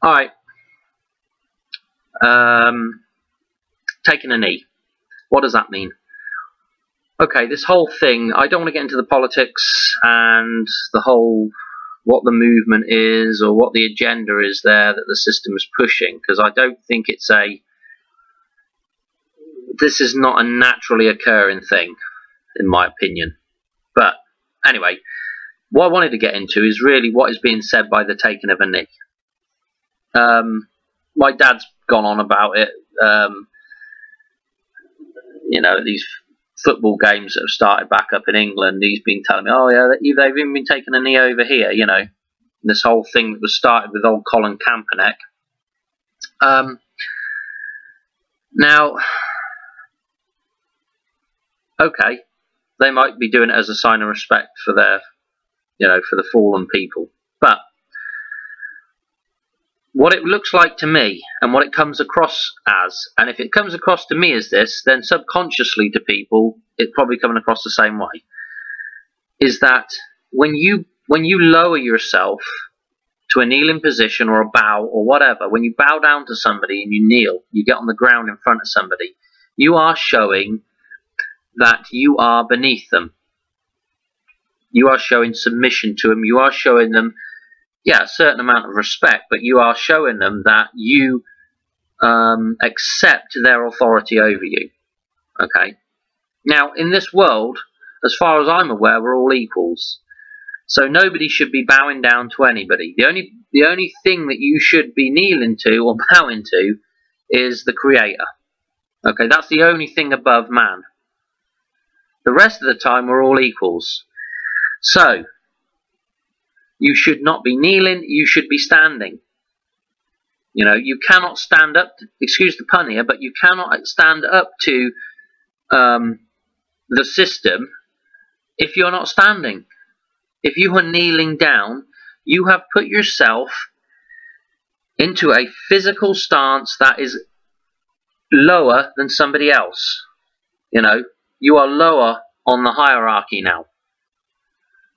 All right. Taking a knee. What does that mean? Okay, this whole thing, I don't want to get into the politics and the whole what the movement is or what the agenda is there that the system is pushing, because I don't think it's this is not a naturally occurring thing, in my opinion. But anyway, what I wanted to get into is really what is being said by the taking of a knee. My dad's gone on about it. You know, these football games that have started back up in England, he's been telling me, oh yeah, they've even been taking a knee over here, you know. This whole thing that was started with old Colin Kaepernick. Now, okay, they might be doing it as a sign of respect for their, you know, for the fallen people. But what it looks like to me and what it comes across as, and if it comes across to me as this, then subconsciously to people, it's probably coming across the same way, is that when you lower yourself to a kneeling position or a bow or whatever, when you bow down to somebody and you kneel, you get on the ground in front of somebody, you are showing that you are beneath them. You are showing submission to them. You are showing them, yeah, a certain amount of respect, but you are showing them that you accept their authority over you. Okay? Now, in this world, as far as I'm aware, we're all equals. So nobody should be bowing down to anybody. The only thing that you should be kneeling to or bowing to is the Creator. Okay, that's the only thing above man. The rest of the time, we're all equals. So, you should not be kneeling, you should be standing. You know, you cannot stand up, excuse the pun here, but you cannot stand up to the system if you're not standing. If you are kneeling down, you have put yourself into a physical stance that is lower than somebody else. You know, you are lower on the hierarchy now,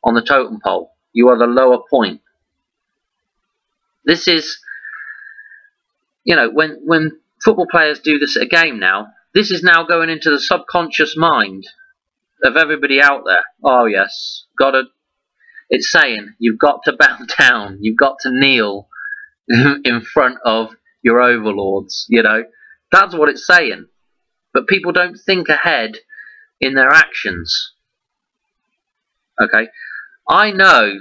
on the totem pole. You are the lower point. This is, you know, when football players do this at a game now, this is now going into the subconscious mind of everybody out there. Oh yes, it's saying you've got to bow down, you've got to kneel in front of your overlords, you know. That's what it's saying. But people don't think ahead in their actions. Okay? I know,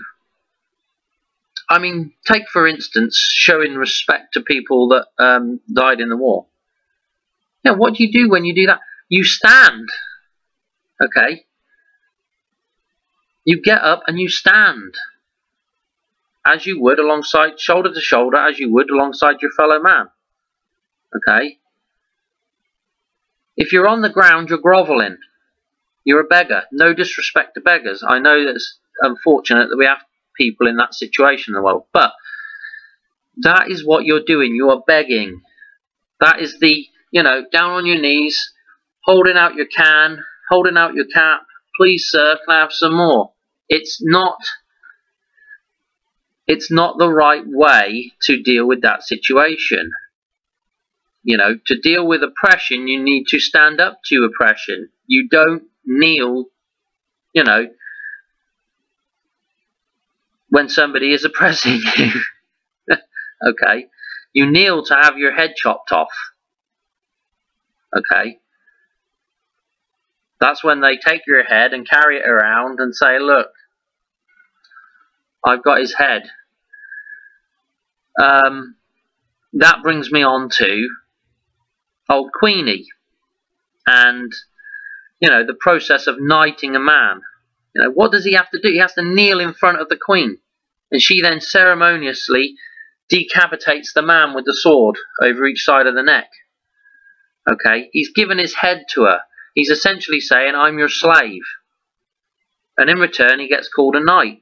I mean, take for instance showing respect to people that died in the war. You know, what do you do when you do that? You stand. Okay? You get up and you stand. As you would alongside, shoulder to shoulder, as you would alongside your fellow man. Okay? If you're on the ground, you're grovelling. You're a beggar. No disrespect to beggars. I know that it's unfortunate that we have people in that situation in the world, but that is what you're doing. You are begging. That is the, you know, down on your knees, holding out your can, holding out your cap. Please, sir, can I have some more? It's not the right way to deal with that situation. You know, to deal with oppression, you need to stand up to oppression. You don't kneel, you know, when somebody is oppressing you. Okay? You kneel to have your head chopped off. Okay? That's when they take your head and carry it around and say, look, I've got his head. That brings me on to old Queenie and, you know, the process of knighting a man. You know, what does he have to do? He has to kneel in front of the Queen, and she then ceremoniously decapitates the man with the sword over each side of the neck. Okay, he's given his head to her. He's essentially saying, I'm your slave. And in return, he gets called a knight.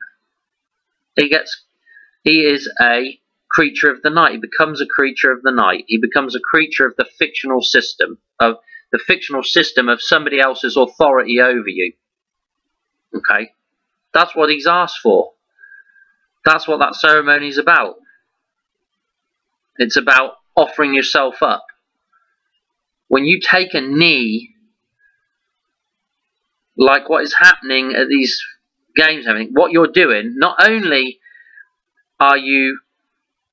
He is a creature of the night. He becomes a creature of the night. He becomes a creature of the fictional system, of somebody else's authority over you. Okay, that's what he's asked for. That's what that ceremony is about. It's about offering yourself up. When you take a knee, like what is happening at these games and everything, what you're doing, not only are you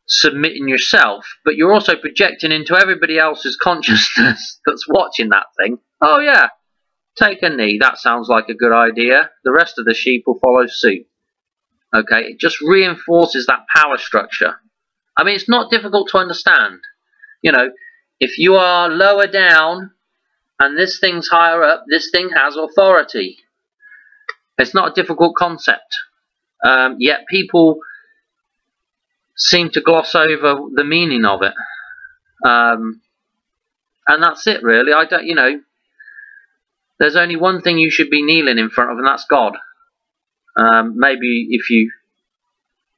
submitting yourself, but you're also projecting into everybody else's consciousness that's watching that thing. Oh yeah, take a knee, that sounds like a good idea. The rest of the sheep will follow suit. Okay, it just reinforces that power structure. I mean, it's not difficult to understand. You know, if you are lower down and this thing's higher up, this thing has authority. It's not a difficult concept. Yet people seem to gloss over the meaning of it. And that's it, really. I don't, you know, there's only one thing you should be kneeling in front of, and that's God. Maybe if you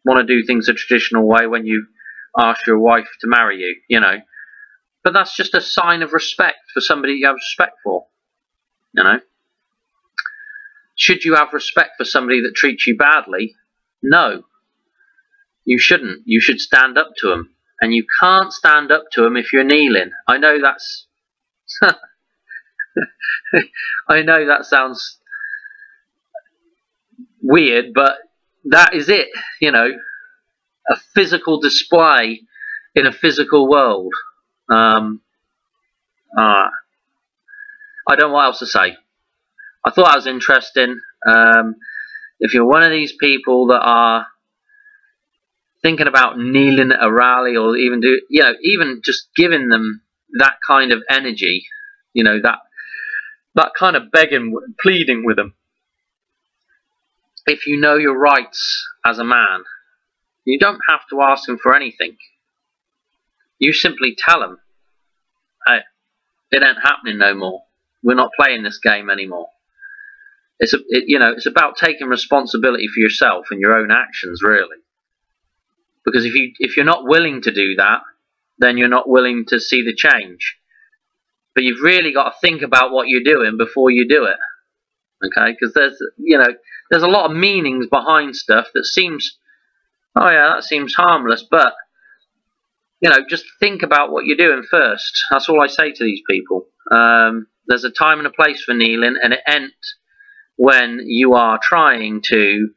want to do things a traditional way when you ask your wife to marry you, you know. But that's just a sign of respect for somebody you have respect for, you know. Should you have respect for somebody that treats you badly? No. You shouldn't. You should stand up to them. And you can't stand up to them if you're kneeling. I know that's... I know that sounds weird, but that is it, you know. A physical display in a physical world. I don't know what else to say. I thought that was interesting. If you're one of these people that are thinking about kneeling at a rally, or even do, you know, even just giving them that kind of energy, you know, that kind of begging, pleading with them. If you know your rights as a man, you don't have to ask them for anything. You simply tell them, hey, it ain't happening no more. We're not playing this game anymore. You know, it's about taking responsibility for yourself and your own actions, really. Because if you're not willing to do that, then you're not willing to see the change. But you've really got to think about what you're doing before you do it. Okay? Because there's a lot of meanings behind stuff that seems, oh yeah, that seems harmless, but you know, just think about what you're doing first. That's all I say to these people. There's a time and a place for kneeling, and it ain't when you are trying to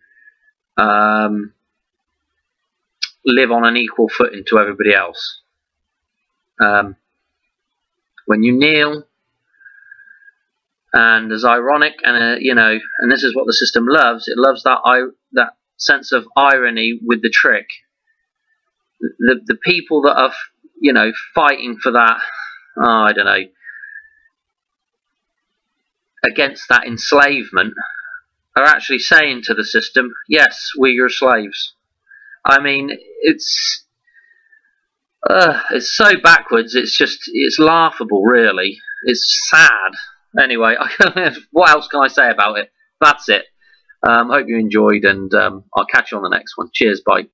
live on an equal footing to everybody else. When you kneel, and as ironic, and you know, and this is what the system loves. It loves that sense of irony with the trick. The people that are, you know, fighting for that, I don't know, against that enslavement, are actually saying to the system, yes, we're your slaves. I mean, it's so backwards, it's laughable, really. It's sad. Anyway, what else can I say about it? That's it. Hope you enjoyed, and I'll catch you on the next one. Cheers, bye.